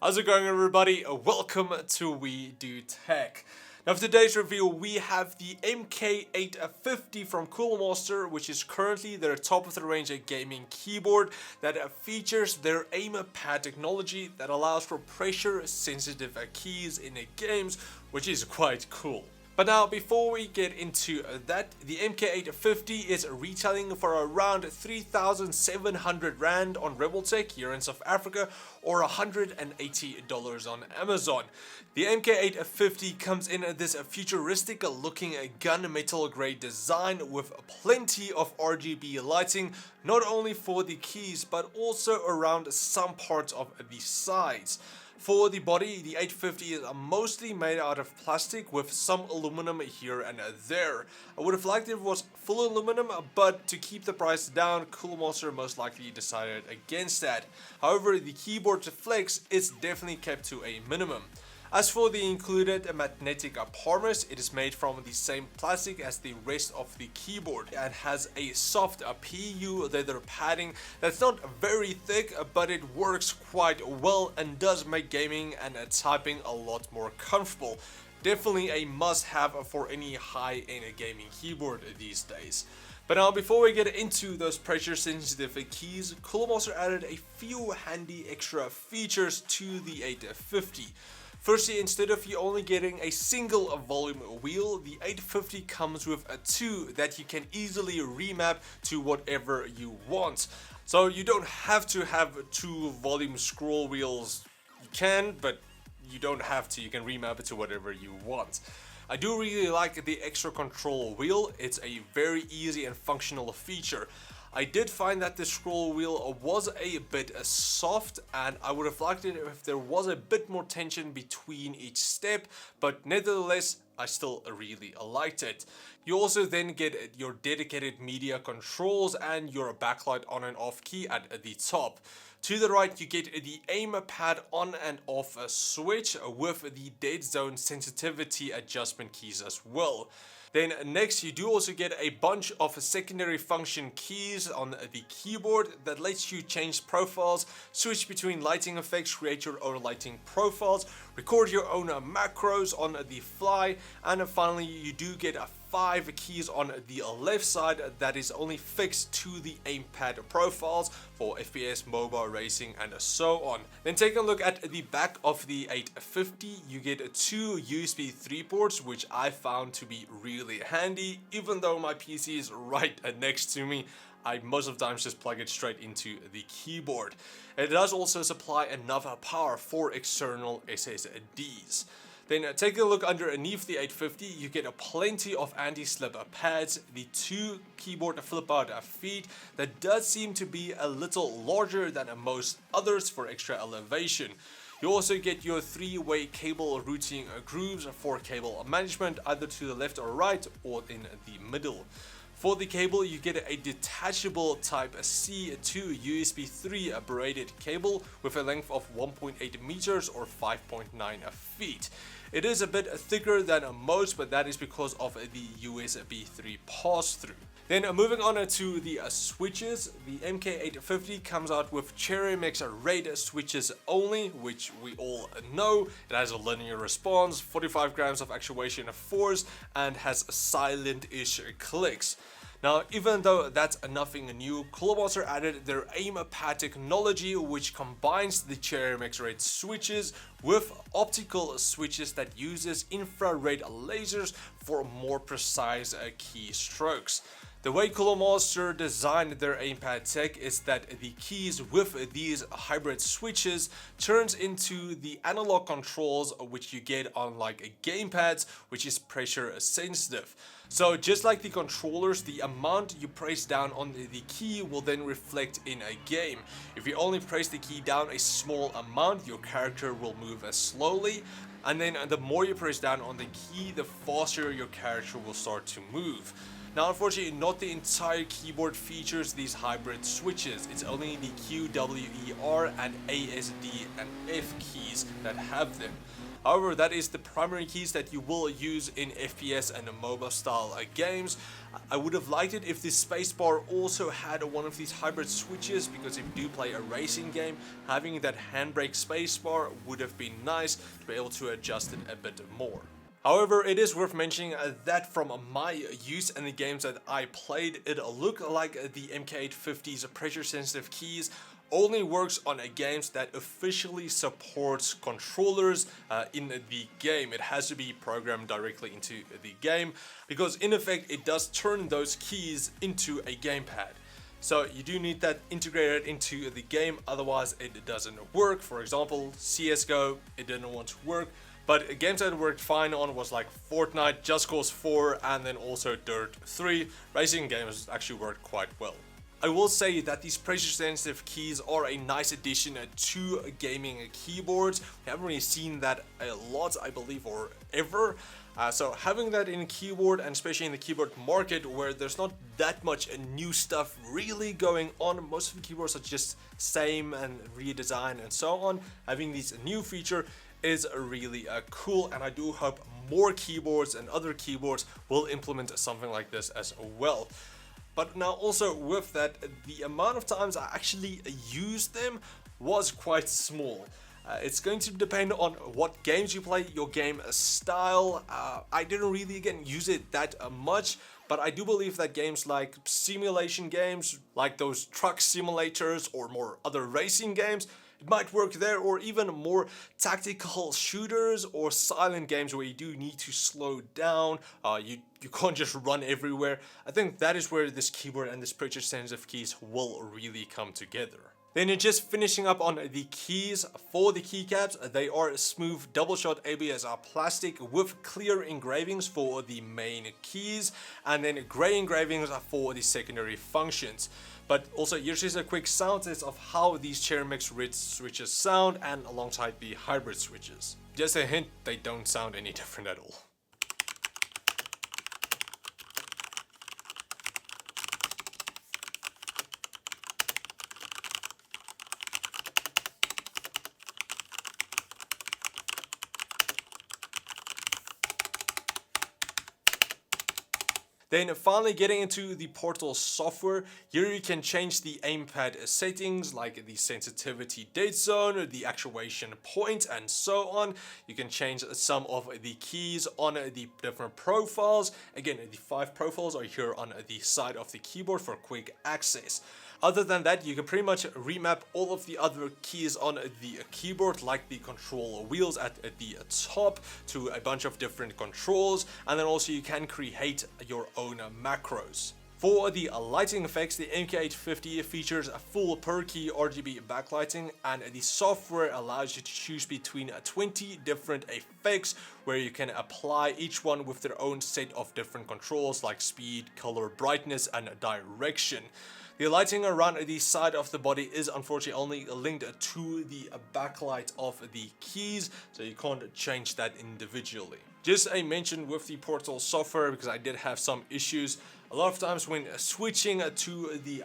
How's it going, everybody? Welcome to We Do Tech. Now for today's review we have the MK850 from Coolmaster, which is currently their top of the range gaming keyboard that features their aim pad technology that allows for pressure sensitive keys in games, which is quite cool. But now, before we get into that, the MK850 is retailing for around 3,700 Rand on Rebeltech here in South Africa, or $180 on Amazon. The MK850 comes in this futuristic looking gunmetal grey design with plenty of RGB lighting, not only for the keys but also around some parts of the sides. For the body, the 850 is mostly made out of plastic with some aluminum here and there. I would have liked if it was full aluminum, but to keep the price down, Coolmaster most likely decided against that. However, the keyboard flex is definitely kept to a minimum. As for the included magnetic harness, it is made from the same plastic as the rest of the keyboard and has a soft PU leather padding that's not very thick, but it works quite well and does make gaming and typing a lot more comfortable. Definitely a must-have for any high-end gaming keyboard these days. But now, before we get into those pressure-sensitive keys, Coolmaster added a few handy extra features to the 850. Firstly, instead of you only getting a single volume wheel, the 850 comes with two that you can easily remap to whatever you want. So you don't have to have two volume scroll wheels. You can, but you don't have to. You can remap it to whatever you want. I do really like the extra control wheel. It's a very easy and functional feature. I did find that the scroll wheel was a bit soft, and I would have liked it if there was a bit more tension between each step, but nevertheless I still really liked it. You also then get your dedicated media controls and your backlight on and off key at the top. To the right you get the aim pad on and off switch with the dead zone sensitivity adjustment keys as well. Then next you do also get a bunch of secondary function keys on the keyboard that lets you change profiles, switch between lighting effects, create your own lighting profiles, record your own macros on the fly, and finally you do get 5 keys on the left side that is only fixed to the aim pad profiles for FPS, mobile, racing, and so on. Then take a look at the back of the 850. You get 2 USB 3 ports, which I found to be really handy. Even though my PC is right next to me, I most of the times just plug it straight into the keyboard. It does also supply enough power for external SSDs. Then take a look underneath the 850. You get plenty of anti-slip pads, the 2 keyboard flip out feet that does seem to be a little larger than most others for extra elevation. You also get your 3-way cable routing grooves for cable management, either to the left or right or in the middle. For the cable you get a detachable type C to USB 3 braided cable with a length of 1.8 meters or 5.9 feet. It is a bit thicker than most, but that is because of the USB 3 pass-through. Then moving on to the switches, the MK850 comes out with Cherry Mix Red switches only, which we all know. It has a linear response, 45 grams of actuation force, and has silent-ish clicks. Now, even though that's nothing new, Coolmaster added their aim pad technology, which combines the Cherry Mix Red switches with optical switches that uses infrared lasers for more precise key strokes. The way Coolmaster designed their aim pad tech is that the keys with these hybrid switches turns into the analog controls which you get on like gamepads, which is pressure sensitive. So just like the controllers, the amount you press down on the key will then reflect in a game. If you only press the key down a small amount, your character will move slowly, and then the more you press down on the key, the faster your character will start to move. Now, unfortunately, not the entire keyboard features these hybrid switches. It's only the Q, W, E, R, and A, S, D, and F keys that have them. However, that is the primary keys that you will use in FPS and MOBA style games. I would have liked it if this spacebar also had one of these hybrid switches, because if you do play a racing game, having that handbrake spacebar would have been nice to be able to adjust it a bit more. However, it is worth mentioning that from my use and the games that I played, it looked like the MK850's pressure sensitive keys only works on games that officially supports controllers in the game. It has to be programmed directly into the game, because in effect it does turn those keys into a gamepad. So you do need that integrated into the game, otherwise it doesn't work. For example, CSGO, it didn't want to work. But games that worked fine on was like Fortnite, Just Cause 4, and then also Dirt 3. Racing games actually worked quite well. I will say that these pressure sensitive keys are a nice addition to gaming keyboards. We haven't really seen that a lot, I believe, or ever. So having that in a keyboard, and especially in the keyboard market where there's not that much new stuff really going on, most of the keyboards are just same and redesigned and so on, having this new feature is really cool, and I do hope more keyboards and other keyboards will implement something like this as well. But now also with that, the amount of times I actually used them was quite small. It's going to depend on what games you play, your game style. I didn't really again use it that much, but I do believe that games like simulation games, like those truck simulators or more other racing games, it might work there, or even more tactical shooters or silent games where you do need to slow down. You can't just run everywhere. I think that is where this keyboard and this pressure sensitive keys will really come together. Then you're just finishing up on the keys. For the keycaps, they are smooth double shot ABS plastic with clear engravings for the main keys, and then gray engravings for the secondary functions. But also here's just a quick sound test of how these cherry mix rich switches sound, and alongside the hybrid switches. Just a hint, they don't sound any different at all. Then finally getting into the Portal software, here you can change the aimpad settings like the sensitivity dead zone, the actuation point, and so on. You can change some of the keys on the different profiles. Again, the 5 profiles are here on the side of the keyboard for quick access. Other than that, you can pretty much remap all of the other keys on the keyboard, like the control wheels at the top, to a bunch of different controls, and then also you can create your own macros. For the lighting effects, the MK850 features a full per key RGB backlighting, and the software allows you to choose between 20 different effects where you can apply each one with their own set of different controls like speed, color, brightness, and direction. The lighting around the side of the body is unfortunately only linked to the backlight of the keys, so you can't change that individually. Just a mention with the Portal software, because I did have some issues. A lot of times when switching to the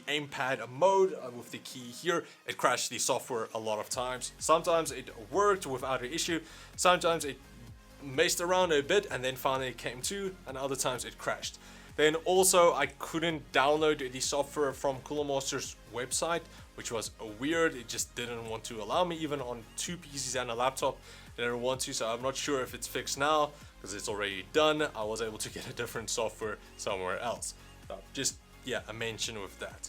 aimpad mode with the key here, it crashed the software a lot of times. Sometimes it worked without an issue, sometimes it messed around a bit and then finally it came to, and other times it crashed. Then also I couldn't download the software from Cooler Master's website, which was weird. It just didn't want to allow me, even on 2 PCs and a laptop. They didn't want to, so I'm not sure if it's fixed now because it's already done. I was able to get a different software somewhere else. So just, yeah, a mention with that.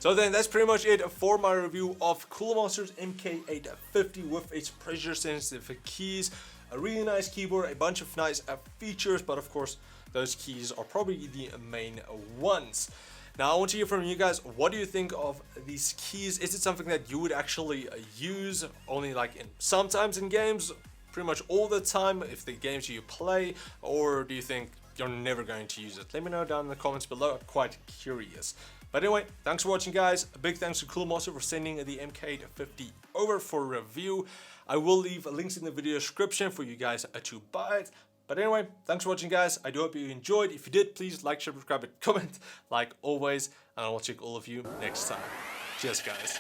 So then that's pretty much it for my review of Cooler Master's MK850 with its pressure sensitive keys. A really nice keyboard, a bunch of nice features, but of course those keys are probably the main ones. Now I want to hear from you guys. What do you think of these keys? Is it something that you would actually use only like in sometimes in games, pretty much all the time if the games you play, or do you think you're never going to use it? Let me know down in the comments below. I'm quite curious. But anyway, thanks for watching, guys. A big thanks to Cooler Master for sending the MK850 over for review. I will leave links in the video description for you guys to buy it. But anyway, thanks for watching, guys. I do hope you enjoyed. If you did, please like, share, subscribe, and comment like always. And I will check all of you next time. Cheers, guys.